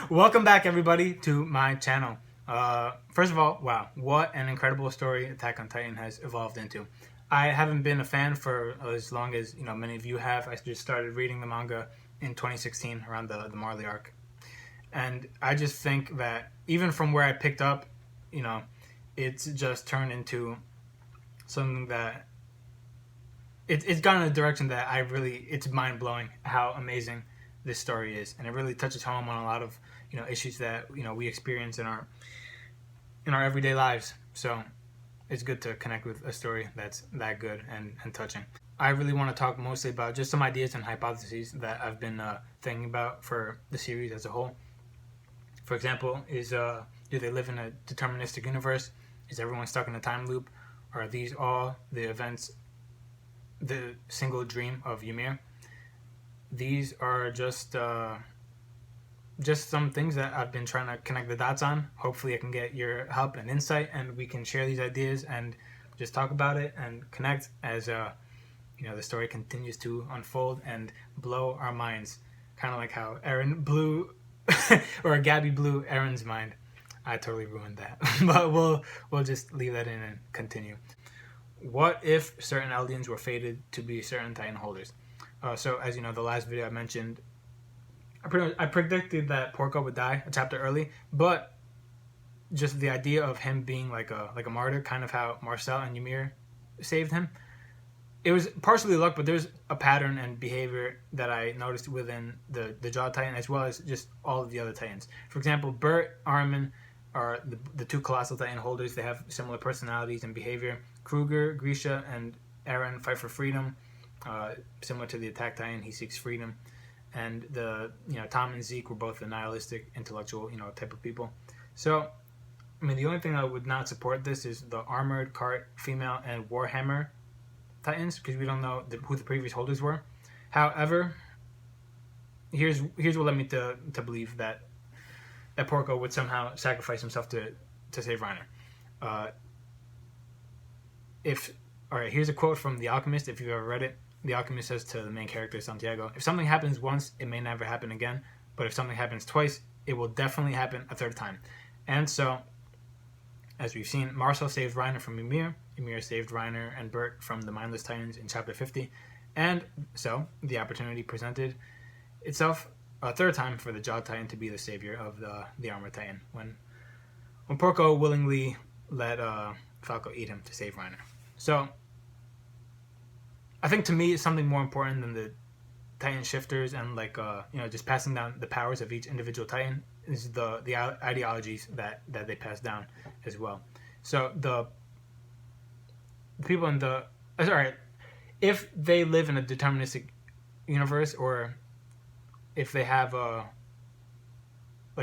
Welcome back, everybody, to my channel. First of all, wow, what an incredible story Attack on Titan has evolved into. I haven't been a fan for as long as many of you have. I just started reading the manga in 2016 around the Marley arc, and I just think that even from where I picked up, it's just turned into something that it's gone in a direction that it's mind blowing how amazing this story is, and it really touches home on a lot of issues that we experience in our everyday lives. So it's good to connect with a story that's that good and touching. I really want to talk mostly about just some ideas and hypotheses that I've been thinking about for the series as a whole. For example, do they live in a deterministic universe? Is everyone stuck in a time loop? Are these all the events, the single dream of Ymir? These are just some things that I've been trying to connect the dots on. Hopefully I can get your help and insight, and we can share these ideas and just talk about it and connect as the story continues to unfold and blow our minds, kind of like how Eren blew or Gabby blew Eren's mind. I totally ruined that. But we'll just leave that in and continue. What if certain Eldians were fated to be certain Titan holders? So as you know, the last video I mentioned, I predicted that Porco would die a chapter early, but just the idea of him being like a martyr, kind of how Marcel and Ymir saved him. It was partially luck, but there's a pattern and behavior that I noticed within the Jaw Titan, as well as just all of the other Titans. For example, Bert, Armin are the two Colossal Titan holders. They have similar personalities and behavior. Kruger, Grisha, and Eren fight for freedom. Similar to the Attack Titan, he seeks freedom. And Tom and Zeke were both the nihilistic, intellectual, type of people. So, I mean, the only thing that would not support this is the Armored Cart Female and Warhammer Titans, because we don't know who the previous holders were. However, here's what led me to believe that Porco would somehow sacrifice himself to save Reiner. Here's a quote from The Alchemist, if you've ever read it. The Alchemist says to the main character, Santiago, if something happens once, it may never happen again, but if something happens twice, it will definitely happen a third time. And so, as we've seen, Marcel saved Reiner from Ymir, Ymir saved Reiner and Bert from the Mindless Titans in chapter 50, and so the opportunity presented itself a third time for the Jaw Titan to be the savior of the Armored Titan, when Porco willingly let Falco eat him to save Reiner. So, I think to me, it's something more important than the Titan shifters and just passing down the powers of each individual Titan is the ideologies that they pass down as well. So the people in if they live in a deterministic universe, or if they have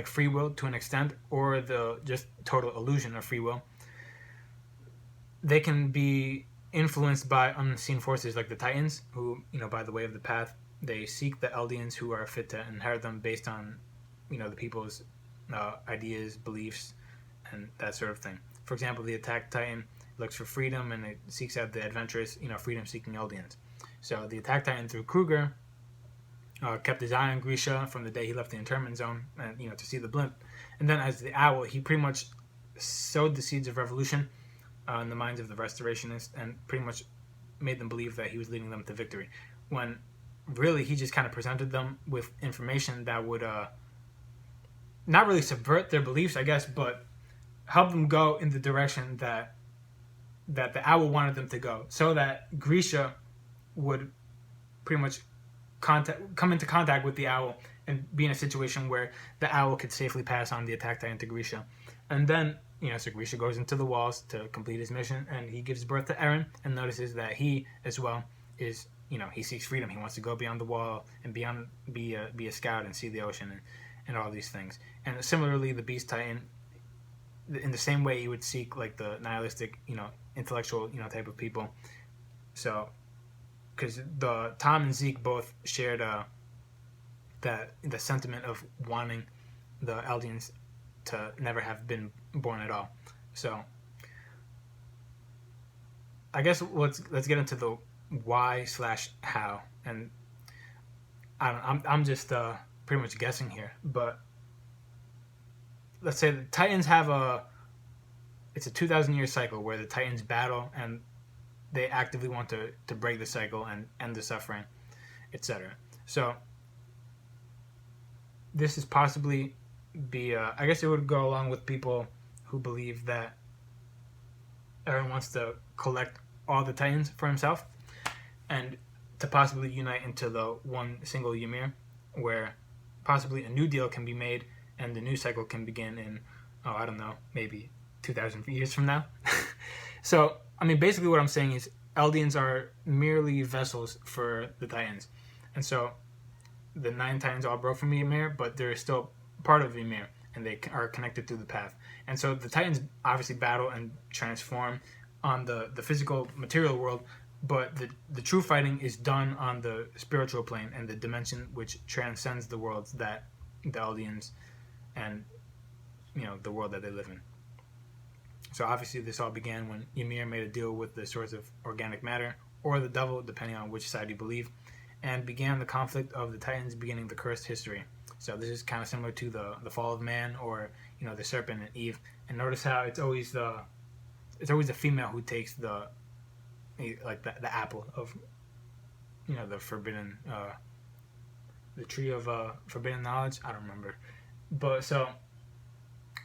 free will to an extent, or the just total illusion of free will, they can be influenced by unseen forces like the Titans, who, by the way of the path, they seek the Eldians who are fit to inherit them based on, the people's ideas, beliefs, and that sort of thing. For example, the Attack Titan looks for freedom, and it seeks out the adventurous, freedom-seeking Eldians. So the Attack Titan, through Kruger, kept his eye on Grisha from the day he left the internment zone, and to see the blimp. And then as the Owl, he pretty much sowed the seeds of revolution in the minds of the Restorationists, and pretty much made them believe that he was leading them to victory, when really he just kind of presented them with information that would not really subvert their beliefs, I guess, but help them go in the direction that the Owl wanted them to go, so that Grisha would pretty much come into contact with the Owl and be in a situation where the Owl could safely pass on the Attack Titan to Grisha. And then so Grisha goes into the walls to complete his mission, and he gives birth to Eren, and notices that he, as well, is, he seeks freedom. He wants to go beyond the wall and be a scout and see the ocean and all these things. And similarly, the Beast Titan, in the same way, he would seek the nihilistic, intellectual, type of people. So, because the Tom and Zeke both shared the sentiment of wanting the Eldians to never have been born at all. So I guess let's get into the why/how, and I'm just pretty much guessing here, but let's say the Titans have it's a 2,000-year cycle where the Titans battle and they actively want to break the cycle and end the suffering, etc. So this is possibly I guess it would go along with people who believe that Eren wants to collect all the Titans for himself and to possibly unite into the one single Ymir, where possibly a new deal can be made and the new cycle can begin in, I don't know, maybe 2,000 years from now. So, I mean, basically what I'm saying is Eldians are merely vessels for the Titans. And so the 9 Titans all broke from Ymir, but they're still part of Ymir, and they are connected through the path. And so the Titans obviously battle and transform on the physical material world, but the true fighting is done on the spiritual plane and the dimension which transcends the worlds that the Eldians and, the world that they live in. So obviously this all began when Ymir made a deal with the source of organic matter, or the devil, depending on which side you believe, and began the conflict of the Titans, beginning the cursed history. So this is kind of similar to the fall of man, or the serpent and Eve. And notice how it's always the female who takes the apple of the forbidden the tree of forbidden knowledge. I don't remember, but so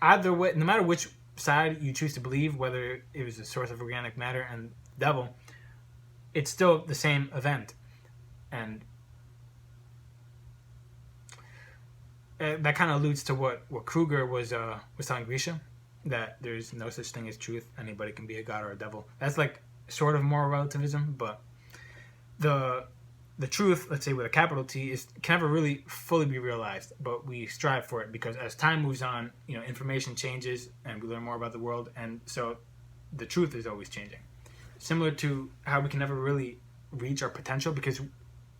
either way, no matter which side you choose to believe, whether it was the source of organic matter and devil, it's still the same event. And that kind of alludes to what Kruger was telling Grisha, that there's no such thing as truth. Anybody can be a god or a devil. That's like sort of moral relativism, but the truth, let's say with a capital T, can never really fully be realized, but we strive for it because as time moves on, information changes and we learn more about the world, and so the truth is always changing. Similar to how we can never really reach our potential because,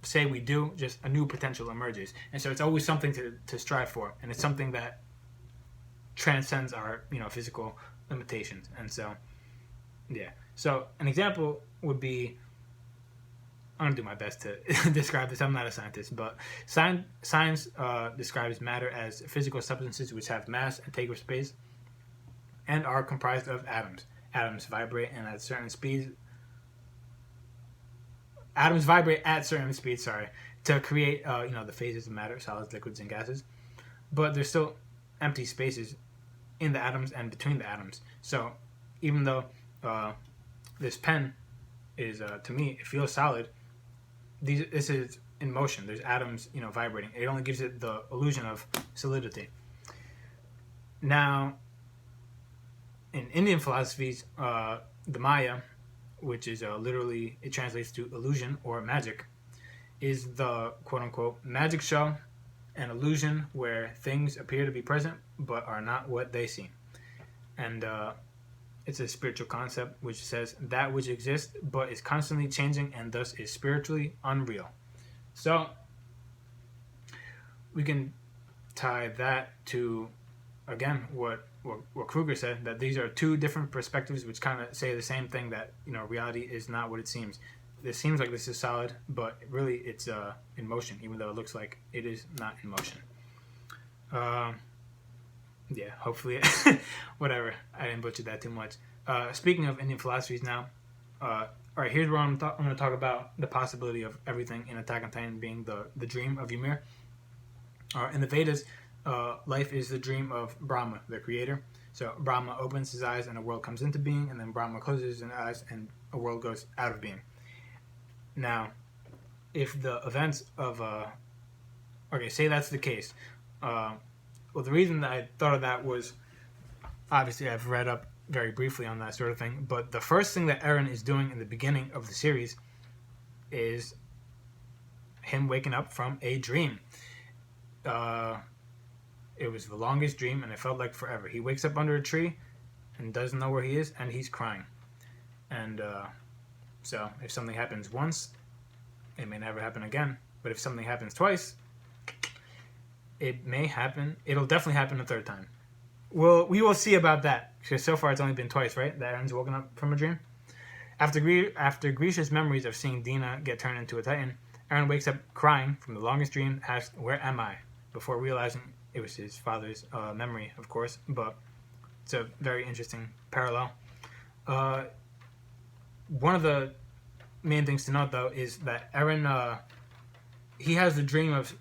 say we do, just a new potential emerges, and so it's always something to strive for, and it's something that transcends our physical limitations. And so so an example would be, I'm going to do my best to describe this. I'm not a scientist, but science describes matter as physical substances which have mass and take up space and are comprised of atoms. Atoms vibrate at certain speeds, to create the phases of matter, solids, liquids, and gases. But there's still empty spaces in the atoms and between the atoms. So even though this pen is, to me, it feels solid, this is in motion. There's atoms, vibrating. It only gives it the illusion of solidity. Now, in Indian philosophies, the Maya, which is literally, it translates to illusion or magic, is the quote-unquote magic show, an illusion where things appear to be present but are not what they seem. And it's a spiritual concept which says that which exists but is constantly changing and thus is spiritually unreal. So we can tie that to, again, what Kruger said, that these are two different perspectives which kind of say the same thing, that reality is not what it seems. This seems like this is solid, but really it's in motion, even though it looks like it is not in motion. Hopefully, whatever. I didn't butcher that too much. Speaking of Indian philosophies now, all right, here's where I'm going to talk about the possibility of everything in Attack on Titan being the dream of Ymir. In the Vedas, life is the dream of Brahma, the creator. So Brahma opens his eyes and a world comes into being, and then Brahma closes his eyes and a world goes out of being. Now, if the events of say that's the case. Well, the reason that I thought of that was, obviously I've read up very briefly on that sort of thing, but the first thing that Eren is doing in the beginning of the series is him waking up from a dream. It was the longest dream, and it felt like forever. He wakes up under a tree and doesn't know where he is, and he's crying. And so if something happens once, it may never happen again. But if something happens twice, it may happen. It'll definitely happen a third time. Well, we will see about that, because so far it's only been twice, right? That Eren's woken up from a dream. After Grisha's memories of seeing Dina get turned into a Titan, Eren wakes up crying from the longest dream, asks, "Where am I?" before realizing it was his father's memory, of course, but it's a very interesting parallel. One of the main things to note, though, is that Eren, he has the dream of,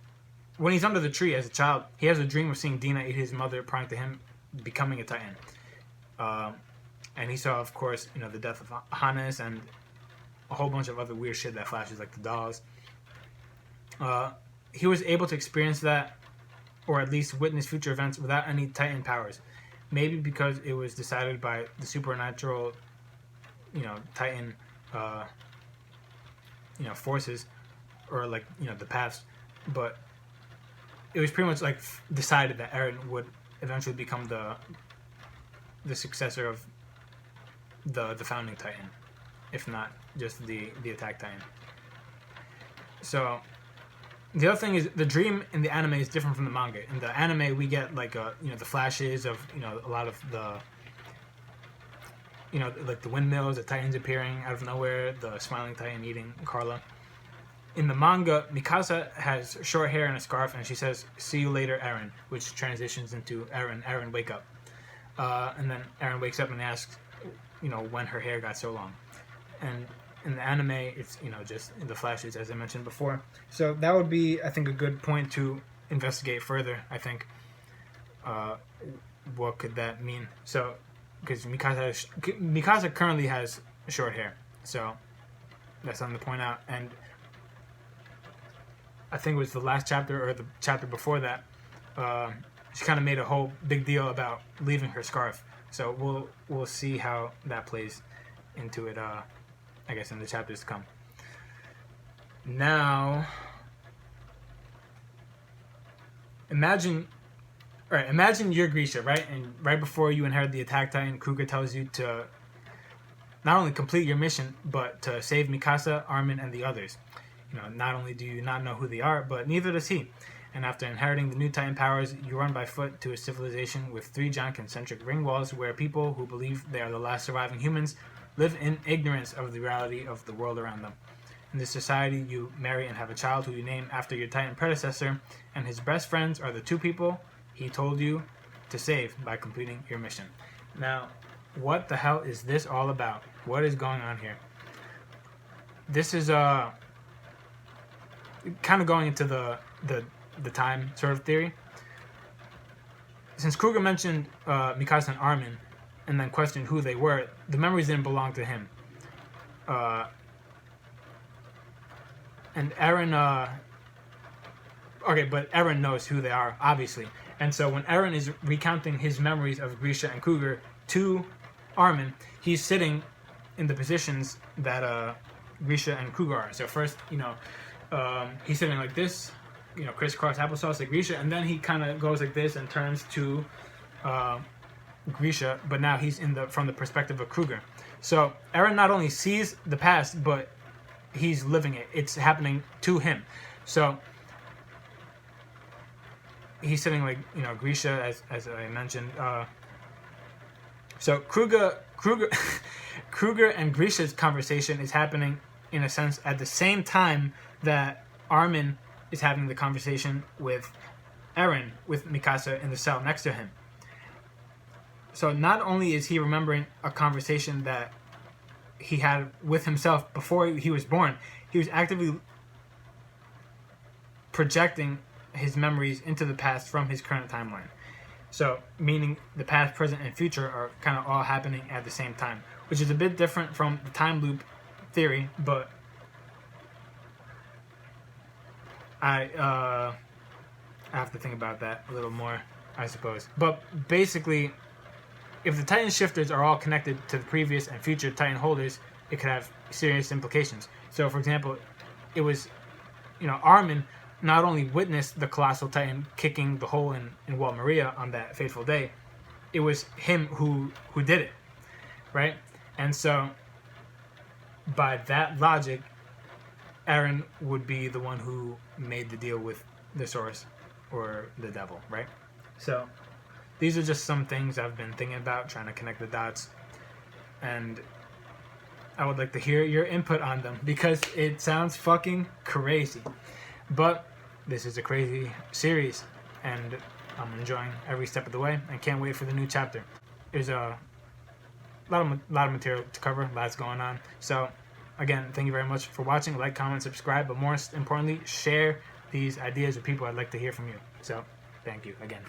when he's under the tree as a child, he has a dream of seeing Dina eat his mother, prior to him becoming a Titan. And he saw, of course, the death of Hannes and a whole bunch of other weird shit that flashes, like the dolls. He was able to experience that, or at least witness future events without any Titan powers. Maybe because it was decided by the supernatural, Titan, forces, or like, the paths. But it was pretty much like decided that Eren would eventually become the successor of the founding Titan, if not just the attack Titan. So the other thing is, the dream in the anime is different from the manga. In the anime, we get like the flashes of a lot of the like the windmills, the Titans appearing out of nowhere, the smiling Titan eating Carla. In the manga, Mikasa has short hair and a scarf, and she says, "See you later, Eren," which transitions into Eren, wake up. And then Eren wakes up and asks, when her hair got so long. And in the anime, it's, just in the flashes, as I mentioned before. So that would be, I think, a good point to investigate further, I think. What could that mean? So, because Mikasa currently has short hair. So that's something to point out. And I think it was the last chapter or the chapter before that, she kind of made a whole big deal about leaving her scarf. So we'll see how that plays into it, I guess, in the chapters to come. Now, imagine you're Grisha, right? And right before you inherit the attack Titan, Kruger tells you to not only complete your mission, but to save Mikasa, Armin, and the others. Not only do you not know who they are, but neither does he. And after inheriting the new Titan powers, you run by foot to a civilization with 3 giant concentric ring walls where people who believe they are the last surviving humans live in ignorance of the reality of the world around them. In this society, you marry and have a child who you name after your Titan predecessor, and his best friends are the 2 people he told you to save by completing your mission. Now, what the hell is this all about? What is going on here? This is kind of going into the time sort of theory. Since Kruger mentioned Mikasa and Armin, and then questioned who they were, the memories didn't belong to him. And Eren, but Eren knows who they are, obviously. And so when Eren is recounting his memories of Grisha and Kruger to Armin, he's sitting in the positions that Grisha and Kruger are. So first, he's sitting like this, crisscross applesauce like Grisha, and then he kind of goes like this and turns to Grisha, but now he's from the perspective of Kruger. So Eren not only sees the past, but he's living it. It's happening to him. So he's sitting like Grisha, as I mentioned. So Kruger and Grisha's conversation is happening in a sense at the same time that Armin is having the conversation with Eren, with Mikasa in the cell next to him. So not only is he remembering a conversation that he had with himself before he was born, he was actively projecting his memories into the past from his current timeline. So, meaning the past, present, and future are kind of all happening at the same time, which is a bit different from the time loop theory, but I have to think about that a little more, I suppose. But basically, if the Titan shifters are all connected to the previous and future Titan holders, it could have serious implications. So, for example, it was, Armin not only witnessed the colossal Titan kicking the hole in Wall Maria on that fateful day, it was him who did it, right? And so, by that logic, Eren would be the one who made the deal with the source or the devil, right? So, these are just some things I've been thinking about, trying to connect the dots, and I would like to hear your input on them because it sounds fucking crazy. But this is a crazy series, and I'm enjoying every step of the way and can't wait for the new chapter. There's a lot of material to cover, lots going on. So again, thank you very much for watching. Like, comment, subscribe, but more importantly, share these ideas with people. I'd like to hear from you. So thank you again.